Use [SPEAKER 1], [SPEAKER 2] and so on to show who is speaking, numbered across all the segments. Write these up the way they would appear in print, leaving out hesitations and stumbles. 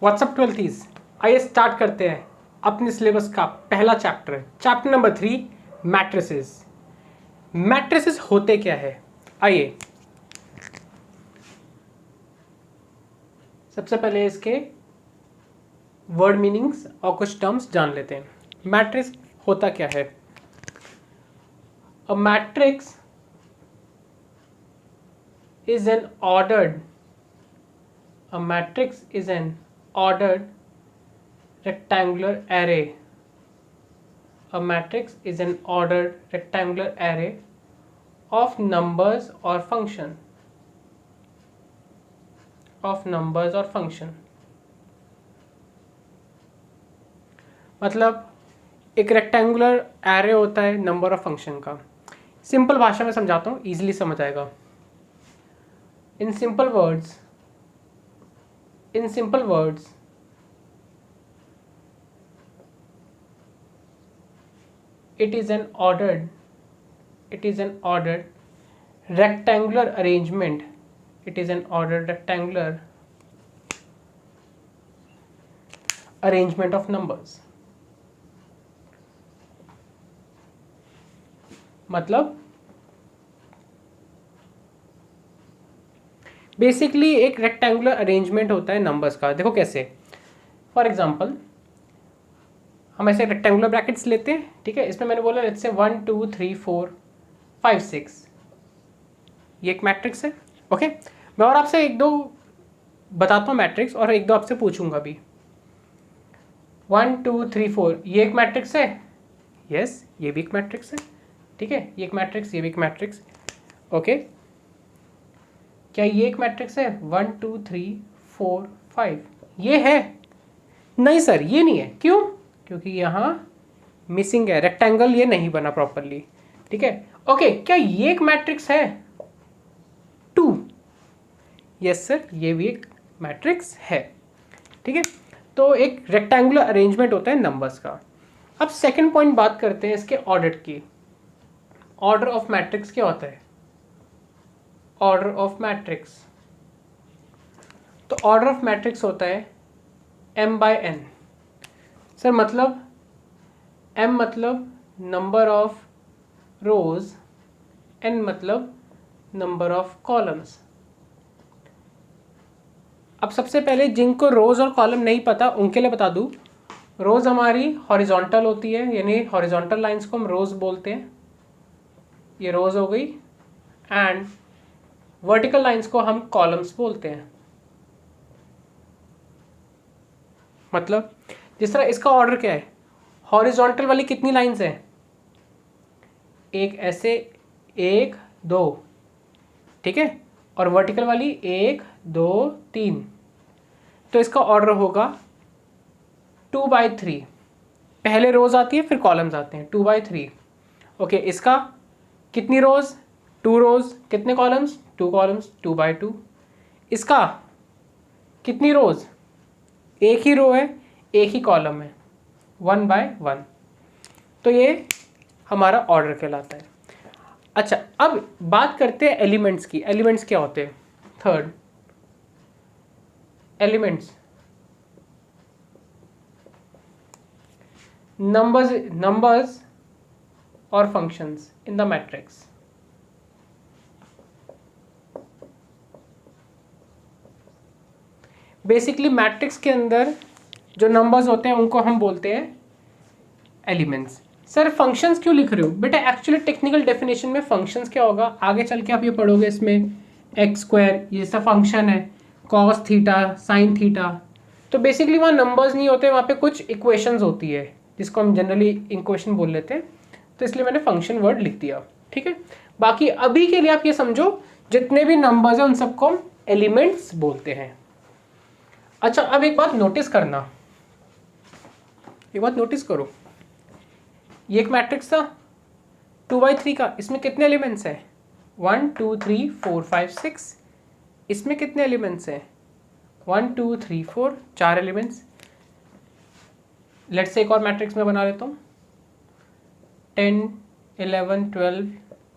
[SPEAKER 1] WhatsApp ट्वेल्थीज, आइए start करते हैं अपने सिलेबस का पहला chapter, chapter number 3, matrices. Matrices होते क्या है, आइए सबसे पहले इसके वर्ड मीनिंग्स और कुछ टर्म्स जान लेते हैं। मैट्रिक्स होता क्या है? A matrix is an ordered a matrix is an ordered rectangular array. A matrix is an ordered rectangular array of numbers or function मतलब एक रेक्टेंगुलर एरे होता है नंबर ऑफ फंक्शन का। सिंपल भाषा में समझाता हूँ, इजीली समझ आएगा। In simple words, it is an ordered rectangular arrangement. It is an ordered rectangular arrangement of numbers. मतलब बेसिकली एक रेक्टेंगुलर अरेंजमेंट होता है नंबर्स का। देखो कैसे, फॉर एग्जांपल हम ऐसे रेक्टेंगुलर ब्रैकेट्स लेते हैं, ठीक है। इसमें मैंने बोला लेट्स से 1 2 3 4 5 6, ये एक मैट्रिक्स है, ओके। मैं और आपसे एक दो बताता हूँ मैट्रिक्स, और एक दो आपसे पूछूंगा भी। 1 2 3 4 ये एक मैट्रिक्स है, यस ये भी एक मैट्रिक्स है, ठीक है। ये एक मैट्रिक्स, ये भी एक मैट्रिक्स, ओके। क्या ये एक मैट्रिक्स है? 1 2 3 4 5 ये है? नहीं सर, ये नहीं है। क्यों? क्योंकि यहाँ मिसिंग है, रेक्टेंगल ये नहीं बना प्रॉपरली, ठीक है, ओके। क्या ये एक मैट्रिक्स है? 2, यस सर ये भी एक मैट्रिक्स है, ठीक है। तो एक रेक्टेंगुलर अरेंजमेंट होता है नंबर्स का। अब सेकंड पॉइंट बात करते हैं इसके ऑर्डर की। ऑर्डर ऑफ मैट्रिक्स क्या होता है? ऑर्डर ऑफ मैट्रिक्स, तो ऑर्डर ऑफ मैट्रिक्स होता है m/n। सर मतलब m मतलब नंबर ऑफ रोज, n मतलब नंबर ऑफ कॉलम्स। अब सबसे पहले जिनको रोज और कॉलम नहीं पता उनके लिए बता दूं, रोज हमारी हॉरिजॉन्टल होती है, यानी हॉरिजॉन्टल लाइंस को हम रोज बोलते हैं, ये रोज हो गई। एंड वर्टिकल लाइंस को हम कॉलम्स बोलते हैं। मतलब जिस तरह इसका ऑर्डर क्या है, हॉरिजॉन्टल वाली कितनी लाइंस हैं? एक ऐसे 1 2, ठीक है, और वर्टिकल वाली 1 2 3। तो इसका ऑर्डर होगा 2/3। पहले रोज आती है फिर कॉलम्स आते हैं, 2/3, ओके। इसका कितनी रोज? 2 रोज। कितने कॉलम्स? 2 कॉलम्स, 2/2। इसका कितनी रोज? एक ही रो है, एक ही कॉलम है, 1/1। तो ये हमारा ऑर्डर कहलाता है। अच्छा, अब बात करते हैं एलिमेंट्स की। एलिमेंट्स क्या होते हैं? थर्ड, एलिमेंट्स नंबर्स और functions in the matrix. Basically matrix के अंदर जो नंबर्स होते हैं उनको हम बोलते हैं एलिमेंट्स। सर फंक्शंस क्यों लिख रहे हो? बेटा एक्चुअली टेक्निकल डेफिनेशन में फंक्शंस क्या होगा आगे चल के आप ये पढ़ोगे। इसमें x², ये सब फंक्शन है, cos थीटा sin थीटा। तो बेसिकली वहाँ नंबर्स नहीं होते, वहाँ पे कुछ इक्वेशंस होती है जिसको हम जनरली इक्वेशन बोल लेते हैं। तो इसलिए मैंने फंक्शन वर्ड लिख दिया, ठीक है। बाकी अभी के लिए आप ये समझो जितने भी नंबर्स हैं उन सबको हम एलिमेंट्स बोलते हैं। अच्छा, अब एक बात नोटिस करना, एक बात नोटिस करो, ये एक मैट्रिक्स था 2/3 का। इसमें कितने एलिमेंट्स हैं? 1 2 3 4 5 6। इसमें कितने एलिमेंट्स हैं? 1 2 3 4, 4 एलिमेंट्स। लेट्स से एक और मैट्रिक्स में बना लेता हूँ, 10 11 12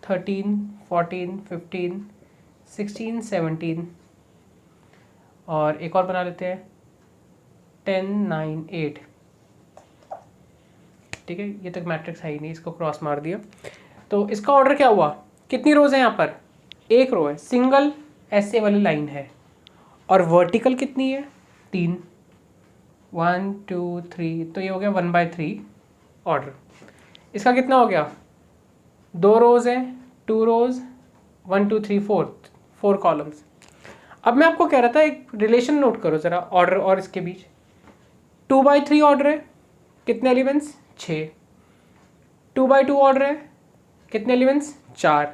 [SPEAKER 1] 13 14 15 16 17। और एक और बना लेते हैं 10 9 8। ठीक है, ये तक मैट्रिक्स है ही नहीं, इसको क्रॉस मार दिया। तो इसका ऑर्डर क्या हुआ, कितनी रोज है यहाँ पर, एक रो है, सिंगल ऐसे वाली लाइन है, और वर्टिकल कितनी है, 3, 1 2 3, तो ये हो गया 1/3 ऑर्डर। इसका कितना हो गया, 2 रोज है, 2 रोज, 1 2 3 4 कॉलम्स। अब मैं आपको कह रहा था एक रिलेशन नोट करो ज़रा ऑर्डर और इसके बीच। 2/3 ऑर्डर है, कितने एलिमेंट्स, 6। 2/2 ऑर्डर है, कितने एलिमेंट्स, 4।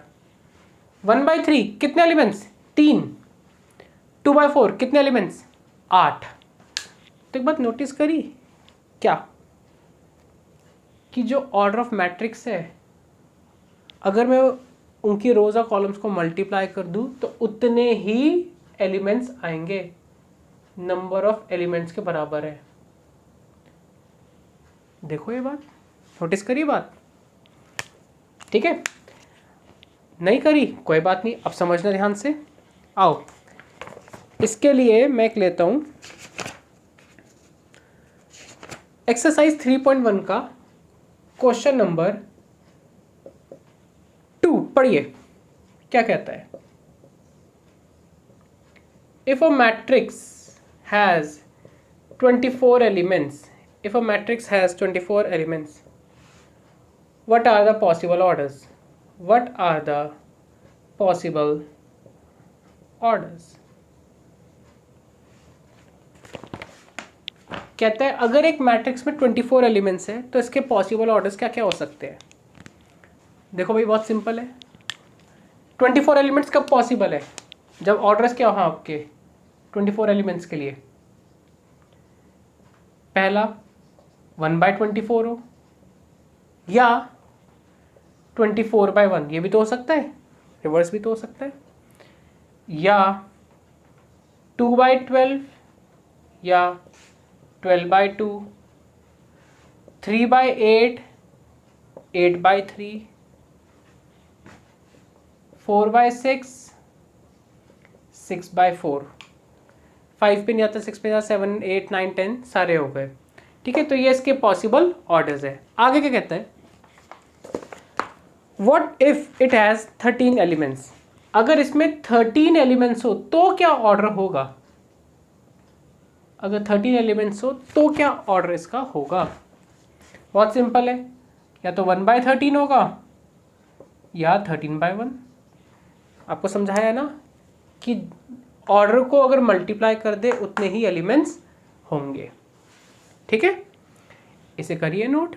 [SPEAKER 1] 1/3 कितने एलिमेंट्स, 3। 2/4 कितने एलिमेंट्स, 8। तो एक बात नोटिस करी क्या, कि जो ऑर्डर ऑफ मैट्रिक्स है, अगर मैं उनकी रोज और कॉलम्स को मल्टीप्लाई कर दूं तो उतने ही एलिमेंट्स आएंगे, नंबर ऑफ एलिमेंट्स के बराबर है। देखो ये बात, नोटिस करिए बात, ठीक है, नहीं करी कोई बात नहीं, अब समझना ध्यान से। आओ इसके लिए मैं एक लेता हूं एक्सरसाइज 3.1 का क्वेश्चन नंबर 2, पढ़िए क्या कहता है। If a matrix has 24 elements, if a matrix has 24 elements, what are the possible orders? What are the possible orders? कहता है अगर एक मैट्रिक्स में 24 एलिमेंट्स है तो इसके पॉसिबल ऑर्डर्स क्या क्या हो सकते हैं। देखो भाई बहुत सिंपल है, 24 एलिमेंट्स कब पॉसिबल है, जब ऑर्डर्स क्या हो आपके 24 एलिमेंट्स के लिए, पहला 1/24 हो, या 24/1, ये भी तो हो सकता है, रिवर्स भी तो हो सकता है, या 2/12, या 12/2, 3/8, 8/3, 4/6, 6/4, 5 पे नहीं आता, 6 पे आता, 7 8 9 10 सारे हो गए। ठीक है, तो ये इसके पॉसिबल ऑर्डर्स है। आगे क्या कहता है, what if it has 13 elements, अगर इसमें 13 एलिमेंट्स हो तो क्या ऑर्डर होगा, अगर 13 एलिमेंट्स हो तो क्या ऑर्डर इसका होगा। बहुत सिंपल है, या तो 1/13 होगा या 13/1। आपको समझाया ना कि ऑर्डर को अगर मल्टीप्लाई कर दे उतने ही एलिमेंट्स होंगे। ठीक है, इसे करिए नोट।